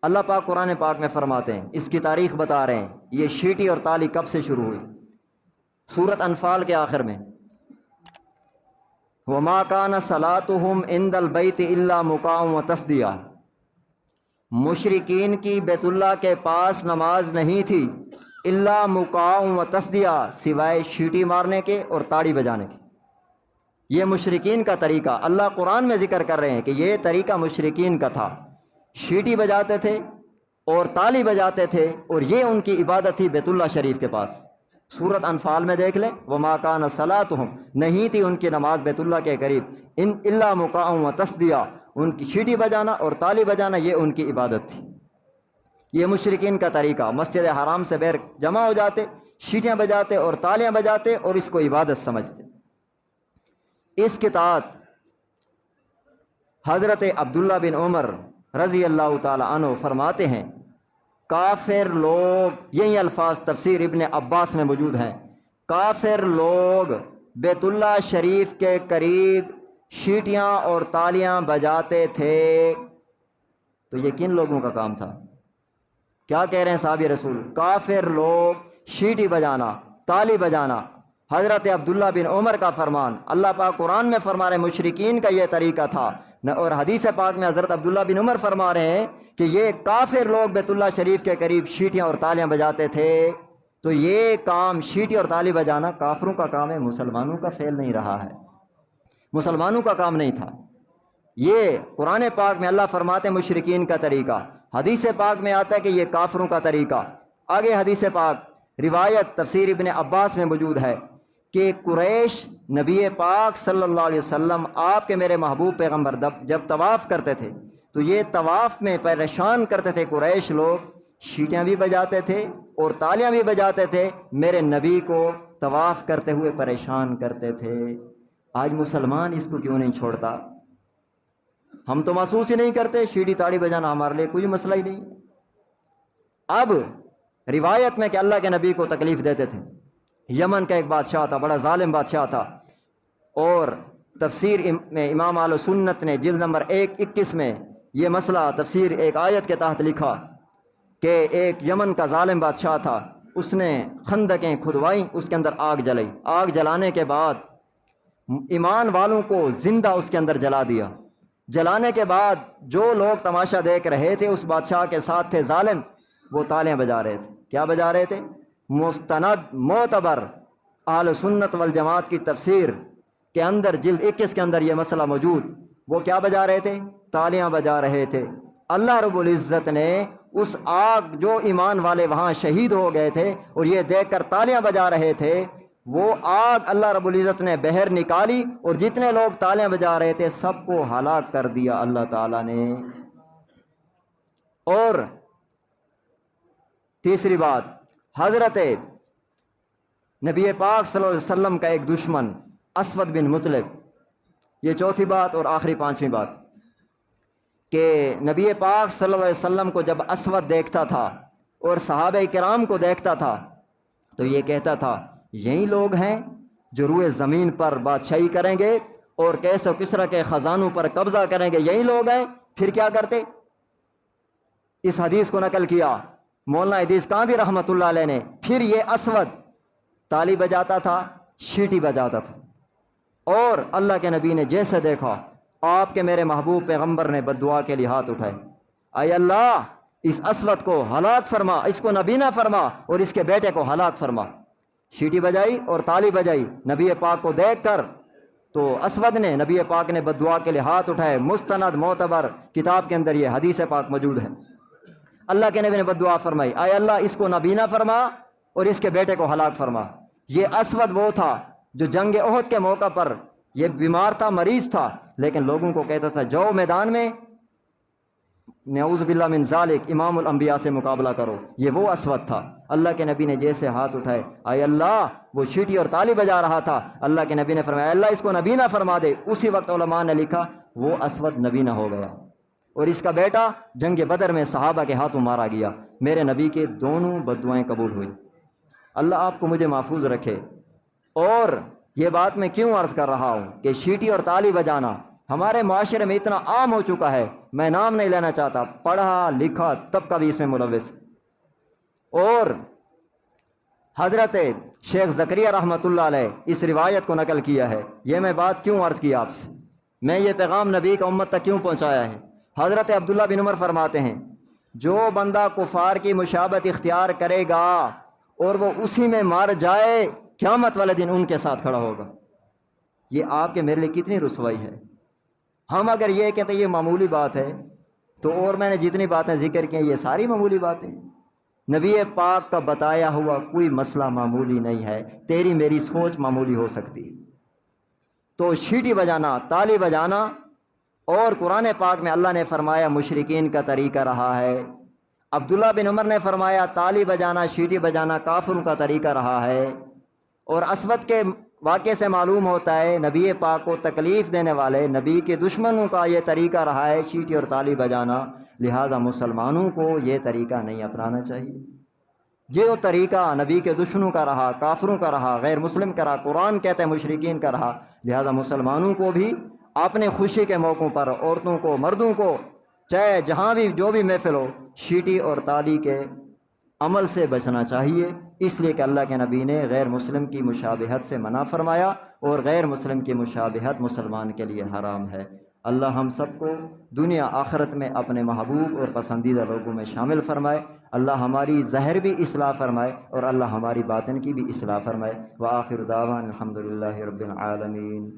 اللہ پاک قرآن پاک میں فرماتے ہیں، اس کی تاریخ بتا رہے ہیں، یہ شیٹی اور تالی کب سے شروع ہوئی؟ سورۃ انفال کے آخر میں، وَمَا كَانَ صَلَاتُهُمْ عِندَ الْبَيْتِ إِلَّا مُقَامٌ وَتَصْدِيَةٌ، مشرکین کی بیت اللہ کے پاس نماز نہیں تھی الا مقام و تصدیہ، سوائے شیٹی مارنے کے اور تاڑی بجانے کے۔ یہ مشرکین کا طریقہ اللہ قرآن میں ذکر کر رہے ہیں کہ یہ طریقہ مشرکین کا تھا، شیٹی بجاتے تھے اور تالی بجاتے تھے، اور یہ ان کی عبادت تھی بیت اللہ شریف کے پاس۔ سورۃ انفال میں دیکھ لیں، وَمَا كَانَ صَلَاتُهُمْ، نہیں تھی ان کی نماز بیت اللہ کے قریب الا مقام و تصدیہ، ان کی شیٹی بجانا اور تالی بجانا یہ ان کی عبادت تھی۔ یہ مشرکین کا طریقہ، مسجد حرام سے باہر جمع ہو جاتے، شیٹیاں بجاتے اور تالیاں بجاتے اور اس کو عبادت سمجھتے۔ اس کے تحت حضرت عبداللہ بن عمر رضی اللہ تعالی عنہ فرماتے ہیں، کافر لوگ، یہی الفاظ تفسیر ابن عباس میں موجود ہیں، کافر لوگ بیت اللہ شریف کے قریب شیٹیاں اور تالیاں بجاتے تھے۔ تو یہ کن لوگوں کا کام تھا؟ کیا کہہ رہے ہیں صحابی رسول؟ کافر لوگ شیٹی بجانا، تالی بجانا، حضرت عبداللہ بن عمر کا فرمان، اللہ پاک قرآن میں فرما رہے مشرکین کا یہ طریقہ تھا، اور حدیث پاک میں حضرت عبداللہ بن عمر فرما رہے ہیں کہ یہ کافر لوگ بیت اللہ شریف کے قریب شیٹیاں اور تالیاں بجاتے تھے۔ تو یہ کام شیٹی اور تالی بجانا کافروں کا کام ہے، مسلمانوں کا فعل نہیں رہا ہے، مسلمانوں کا کام نہیں تھا۔ یہ قرآن پاک میں اللہ فرماتے ہیں مشرکین کا طریقہ، حدیث پاک میں آتا ہے کہ یہ کافروں کا طریقہ۔ آگے حدیث پاک روایت تفسیر ابن عباس میں موجود ہے کہ قریش نبی پاک صلی اللہ علیہ وسلم، آپ کے میرے محبوب پیغمبر جب طواف کرتے تھے تو یہ طواف میں پریشان کرتے تھے قریش لوگ، شیٹیاں بھی بجاتے تھے اور تالیاں بھی بجاتے تھے، میرے نبی کو طواف کرتے ہوئے پریشان کرتے تھے۔ آج مسلمان اس کو کیوں نہیں چھوڑتا؟ ہم تو محسوس ہی نہیں کرتے، شیٹی تاڑی بجانا ہمارے لیے کوئی مسئلہ ہی نہیں۔ اب روایت میں کہ اللہ کے نبی کو تکلیف دیتے تھے، یمن کا ایک بادشاہ تھا، بڑا ظالم بادشاہ تھا، اور تفسیر میں امام اہل سنت نے جلد نمبر 121 میں یہ مسئلہ تفسیر ایک آیت کے تحت لکھا کہ ایک یمن کا ظالم بادشاہ تھا، اس نے خندقیں کھدوائیں، اس کے اندر آگ جلائی، آگ جلانے کے بعد ایمان والوں کو زندہ اس کے اندر جلا دیا۔ جلانے کے بعد جو لوگ تماشا دیکھ رہے تھے، اس بادشاہ کے ساتھ تھے ظالم، وہ تالیاں بجا رہے تھے۔ کیا بجا رہے تھے؟ مستند معتبر اہل سنت والجماعت کی تفسیر کے اندر جلد 21 کے اندر یہ مسئلہ موجود۔ وہ کیا بجا رہے تھے؟ تالیاں بجا رہے تھے۔ اللہ رب العزت نے اس آگ، جو ایمان والے وہاں شہید ہو گئے تھے اور یہ دیکھ کر تالیاں بجا رہے تھے، وہ آگ اللہ رب العزت نے بہر نکالی اور جتنے لوگ تالیاں بجا رہے تھے سب کو ہلاک کر دیا اللہ تعالیٰ نے۔ اور تیسری بات، حضرت نبی پاک صلی اللہ علیہ وسلم کا ایک دشمن اسود بن مطلب، یہ چوتھی بات اور آخری پانچویں بات، کہ نبی پاک صلی اللہ علیہ وسلم کو جب اسود دیکھتا تھا اور صحابہ کرام کو دیکھتا تھا تو یہ کہتا تھا یہی لوگ ہیں جو روئے زمین پر بادشاہی کریں گے اور کیسر و کسریٰ کے خزانوں پر قبضہ کریں گے، یہی لوگ ہیں۔ پھر کیا کرتے؟ اس حدیث کو نقل کیا مولانا حدیث قاضی رحمۃ اللہ علیہ نے۔ پھر یہ اسود تالی بجاتا تھا، شیٹی بجاتا تھا، اور اللہ کے نبی نے جیسے دیکھا، آپ کے میرے محبوب پیغمبر نے بد دعا کے لیے ہاتھ اٹھائے، اے اللہ اس اسود کو ہلاک فرما، اس کو نبینا فرما اور اس کے بیٹے کو ہلاک فرما۔ شیٹی بجائی اور تالی بجائی نبی پاک کو دیکھ کر، تو اسود نے، نبی پاک نے بد دعا کے لیے ہاتھ اٹھائے۔ مستند معتبر کتاب کے اندر یہ حدیث پاک موجود ہے۔ اللہ کے نبی نے بد دعا فرمائی، اے اللہ اس کو نبینا فرما اور اس کے بیٹے کو ہلاک فرما۔ یہ اسود وہ تھا جو جنگ احد کے موقع پر یہ بیمار تھا، مریض تھا، لیکن لوگوں کو کہتا تھا جاؤ میدان میں، نعوذ باللہ من ذالک، امام الانبیاء سے مقابلہ کرو۔ یہ وہ اسود تھا۔ اللہ کے نبی نے جیسے ہاتھ اٹھائے، اے اللہ وہ شیٹی اور تالی بجا رہا تھا، اللہ کے نبی نے فرمایا اللہ اس کو نبینا فرما دے۔ اسی وقت علماء نے لکھا وہ اسود نبینا ہو گیا، اور اس کا بیٹا جنگ بدر میں صحابہ کے ہاتھوں مارا گیا۔ میرے نبی کے دونوں بد دعائیں قبول ہوئی۔ اللہ آپ کو مجھے محفوظ رکھے۔ اور یہ بات میں کیوں عرض کر رہا ہوں کہ شیٹی اور تالی بجانا ہمارے معاشرے میں اتنا عام ہو چکا ہے، میں نام نہیں لینا چاہتا، پڑھا لکھا طبقہ بھی اس میں ملوث ہے۔ اور حضرت شیخ زکریا رحمۃ اللہ علیہ اس روایت کو نقل کیا ہے۔ یہ میں بات کیوں عرض کی آپ سے، میں یہ پیغام نبی کا امت تک کیوں پہنچایا ہے؟ حضرت عبداللہ بن عمر فرماتے ہیں جو بندہ کفار کی مشابہت اختیار کرے گا اور وہ اسی میں مار جائے، قیامت والے دن ان کے ساتھ کھڑا ہوگا۔ یہ آپ کے میرے لیے کتنی رسوائی ہے۔ ہم اگر یہ کہتے ہیں یہ معمولی بات ہے، تو اور میں نے جتنی باتیں ذکر کی ہیں یہ ساری معمولی باتیں ہیں۔ نبی پاک کا بتایا ہوا کوئی مسئلہ معمولی نہیں ہے، تیری میری سوچ معمولی ہو سکتی ہے۔ تو شیٹی بجانا، تالی بجانا، اور قرآن پاک میں اللہ نے فرمایا مشرکین کا طریقہ رہا ہے۔ عبداللہ بن عمر نے فرمایا تالی بجانا، شیٹی بجانا کافروں کا طریقہ رہا ہے۔ اور اسود کے واقعے سے معلوم ہوتا ہے نبی پاک کو تکلیف دینے والے نبی کے دشمنوں کا یہ طریقہ رہا ہے شیٹی اور تالی بجانا، لہٰذا مسلمانوں کو یہ طریقہ نہیں اپنانا چاہیے۔ جو طریقہ نبی کے دشمنوں کا رہا، کافروں کا رہا، غیر مسلم کا رہا، قرآن کہتے ہیں مشرکین کا رہا، لہٰذا مسلمانوں کو بھی اپنے خوشی کے موقعوں پر عورتوں کو، مردوں کو، چاہے جہاں بھی جو بھی محفل ہو، شیٹی اور تالی کے عمل سے بچنا چاہیے، اس لیے کہ اللہ کے نبی نے غیر مسلم کی مشابہت سے منع فرمایا، اور غیر مسلم کی مشابہت مسلمان کے لیے حرام ہے۔ اللہ ہم سب کو دنیا آخرت میں اپنے محبوب اور پسندیدہ لوگوں میں شامل فرمائے۔ اللہ ہماری ظاہر بھی اصلاح فرمائے اور اللہ ہماری باطن کی بھی اصلاح فرمائے۔ وآخر دعوانا الحمدللہ رب العالمین۔